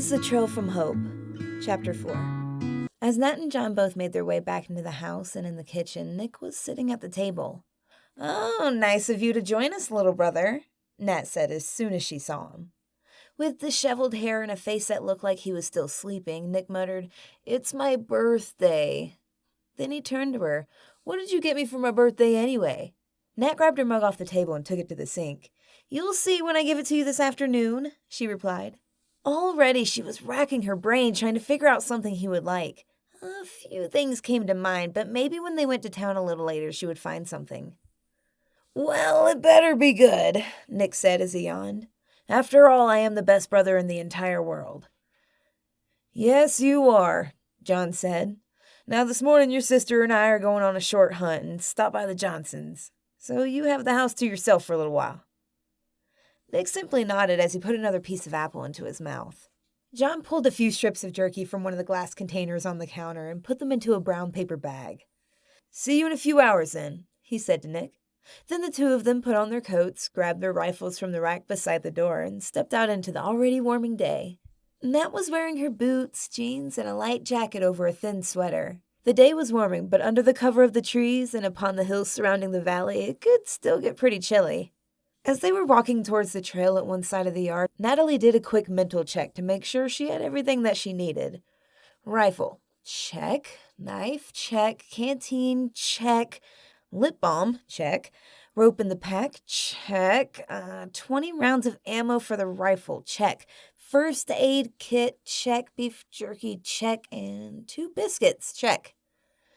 is The Trail from Hope, Chapter 4. As Nat and John both made their way back into the house and in the kitchen, Nick was sitting at the table. "Oh, nice of you to join us, little brother," Nat said as soon as she saw him. With disheveled hair and a face that looked like he was still sleeping, Nick muttered, "It's my birthday." Then he turned to her. "What did you get me for my birthday anyway?" Nat grabbed her mug off the table and took it to the sink. "You'll see when I give it to you this afternoon," she replied. Already she was racking her brain trying to figure out something he would like. A few things came to mind, but maybe when they went to town a little later she would find something. "Well, it better be good," Nick said as he yawned. "After all, I am the best brother in the entire world." "Yes, you are," John said. "Now this morning your sister and I are going on a short hunt and stop by the Johnsons. So you have the house to yourself for a little while." Nick simply nodded as he put another piece of apple into his mouth. John pulled a few strips of jerky from one of the glass containers on the counter and put them into a brown paper bag. "See you in a few hours, then," he said to Nick. Then the two of them put on their coats, grabbed their rifles from the rack beside the door, and stepped out into the already warming day. Nat was wearing her boots, jeans, and a light jacket over a thin sweater. The day was warming, but under the cover of the trees and upon the hills surrounding the valley, it could still get pretty chilly. As they were walking towards the trail at one side of the yard, Natalie did a quick mental check to make sure she had everything that she needed. Rifle, check. Knife, check. Canteen, check. Lip balm, check. Rope in the pack, check. 20 rounds of ammo for the rifle, check. First aid kit, check. Beef jerky, check. And 2 biscuits, check.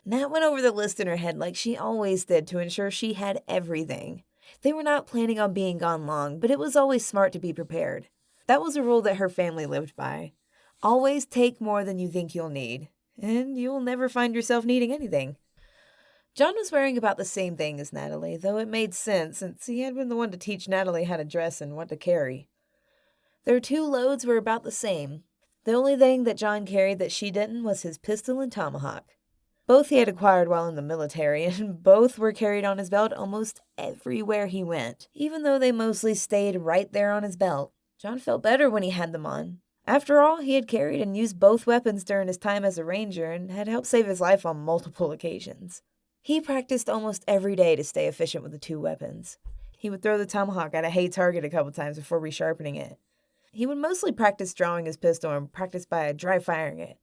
Nat went over the list in her head like she always did to ensure she had everything. They were not planning on being gone long, but it was always smart to be prepared. That was a rule that her family lived by. Always take more than you think you'll need, and you'll never find yourself needing anything. John was wearing about the same thing as Natalie, though it made sense since he had been the one to teach Natalie how to dress and what to carry. Their 2 loads were about the same. The only thing that John carried that she didn't was his pistol and tomahawk. Both he had acquired while in the military, and both were carried on his belt almost everywhere he went. Even though they mostly stayed right there on his belt, John felt better when he had them on. After all, he had carried and used both weapons during his time as a ranger and had helped save his life on multiple occasions. He practiced almost every day to stay efficient with the 2 weapons. He would throw the tomahawk at a hay target a couple times before resharpening it. He would mostly practice drawing his pistol and practice by dry firing it.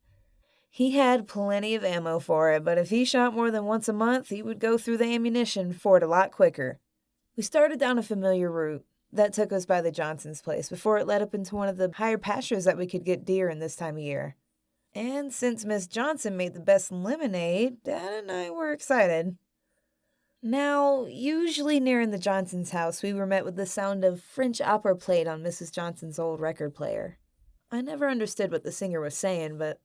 He had plenty of ammo for it, but if he shot more than once a month, he would go through the ammunition for it a lot quicker. We started down a familiar route that took us by the Johnsons' place before it led up into one of the higher pastures that we could get deer in this time of year. And since Miss Johnson made the best lemonade, Dad and I were excited. Now, usually nearing the Johnsons' house, we were met with the sound of French opera played on Mrs. Johnson's old record player. I never understood what the singer was saying, but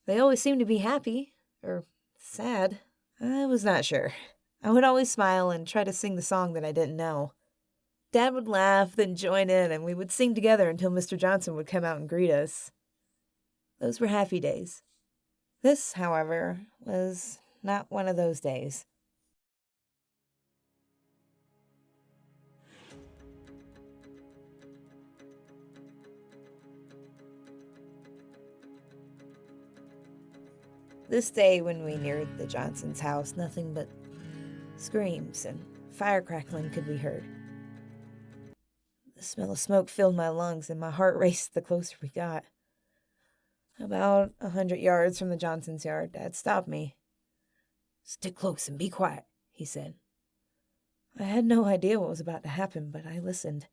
they always seemed to be happy, or sad. I was not sure. I would always smile and try to sing the song that I didn't know. Dad would laugh, then join in, and we would sing together until Mr. Johnson would come out and greet us. Those were happy days. This, however, was not one of those days. This day when we neared the Johnsons' house, nothing but screams and fire crackling could be heard. The smell of smoke filled my lungs and my heart raced the closer we got. About 100 yards from the Johnsons' yard, Dad stopped me. "Stick close and be quiet," he said. I had no idea what was about to happen, but I listened.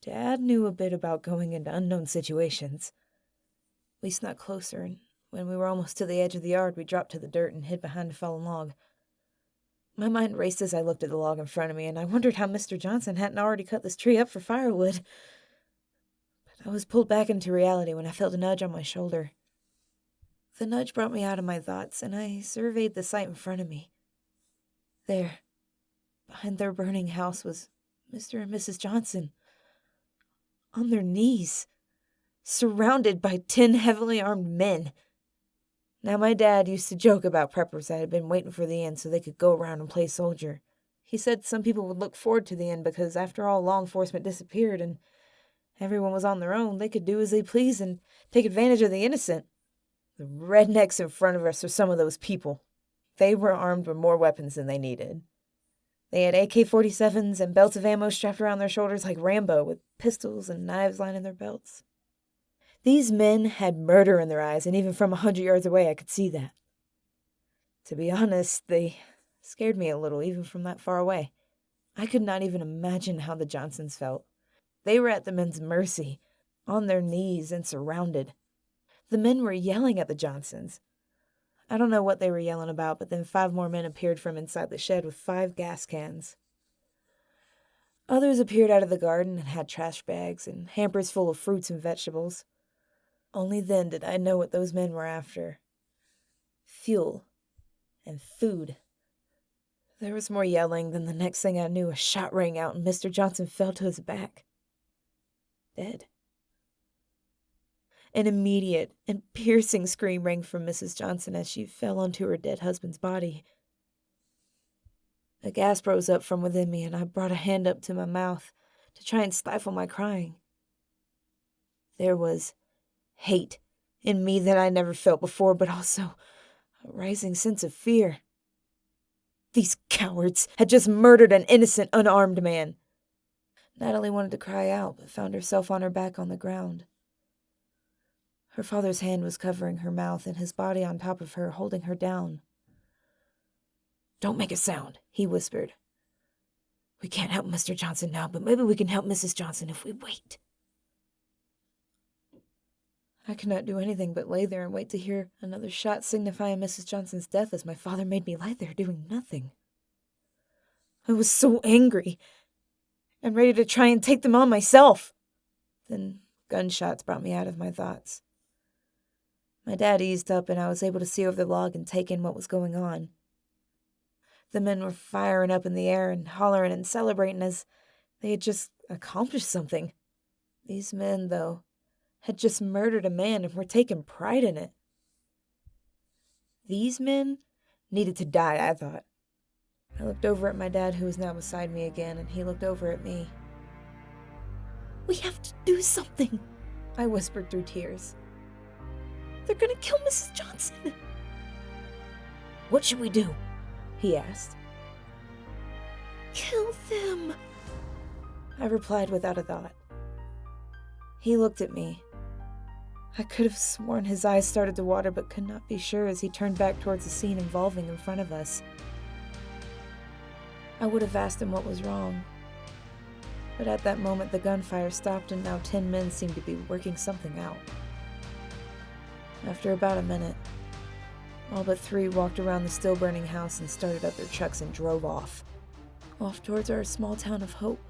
Dad knew a bit about going into unknown situations. We snuck closer, and when we were almost to the edge of the yard, we dropped to the dirt and hid behind a fallen log. My mind raced as I looked at the log in front of me, and I wondered how Mr. Johnson hadn't already cut this tree up for firewood. But I was pulled back into reality when I felt a nudge on my shoulder. The nudge brought me out of my thoughts, and I surveyed the sight in front of me. There, behind their burning house, was Mr. and Mrs. Johnson, on their knees, surrounded by 10 heavily armed men. Now, my dad used to joke about preppers that had been waiting for the end so they could go around and play soldier. He said some people would look forward to the end because, after all, law enforcement disappeared and Everyone was on their own. They could do as they pleased and take advantage of the innocent. The rednecks in front of us were some of those people. They were armed with more weapons than they needed. They had AK-47s and belts of ammo strapped around their shoulders like Rambo, with pistols and knives lining their belts. These men had murder in their eyes, and even from 100 yards away I could see that. To be honest, they scared me a little, even from that far away. I could not even imagine how the Johnsons felt. They were at the men's mercy, on their knees and surrounded. The men were yelling at the Johnsons. I don't know what they were yelling about, but then 5 more men appeared from inside the shed with 5 gas cans. Others appeared out of the garden and had trash bags and hampers full of fruits and vegetables. Only then did I know what those men were after. Fuel and food. There was more yelling, then the next thing I knew, a shot rang out and Mr. Johnson fell to his back. Dead. An immediate and piercing scream rang from Mrs. Johnson as she fell onto her dead husband's body. A gasp rose up from within me, and I brought a hand up to my mouth to try and stifle my crying. There was hate in me that I never felt before, but also a rising sense of fear. These cowards had just murdered an innocent, unarmed man. Natalie wanted to cry out, but found herself on her back on the ground. Her father's hand was covering her mouth and his body on top of her, holding her down. "Don't make a sound," he whispered. "We can't help Mr. Johnson now, but maybe we can help Mrs. Johnson if we wait." I could not do anything but lay there and wait to hear another shot signifying Mrs. Johnson's death as my father made me lie there doing nothing. I was so angry and ready to try and take them on myself. Then gunshots brought me out of my thoughts. My dad eased up and I was able to see over the log and take in what was going on. The men were firing up in the air and hollering and celebrating as they had just accomplished something. These men, though, had just murdered a man and were taking pride in it. These men needed to die, I thought. I looked over at my dad, who was now beside me again, and he looked over at me. "We have to do something," I whispered through tears. "They're gonna kill Mrs. Johnson." "What should we do?" he asked. "Kill them," I replied without a thought. He looked at me. I could have sworn his eyes started to water, but could not be sure as he turned back towards the scene evolving in front of us. I would have asked him what was wrong, but at that moment the gunfire stopped and now 10 men seemed to be working something out. After about a minute, all but 3 walked around the still burning house and started up their trucks and drove off towards our small town of Hope.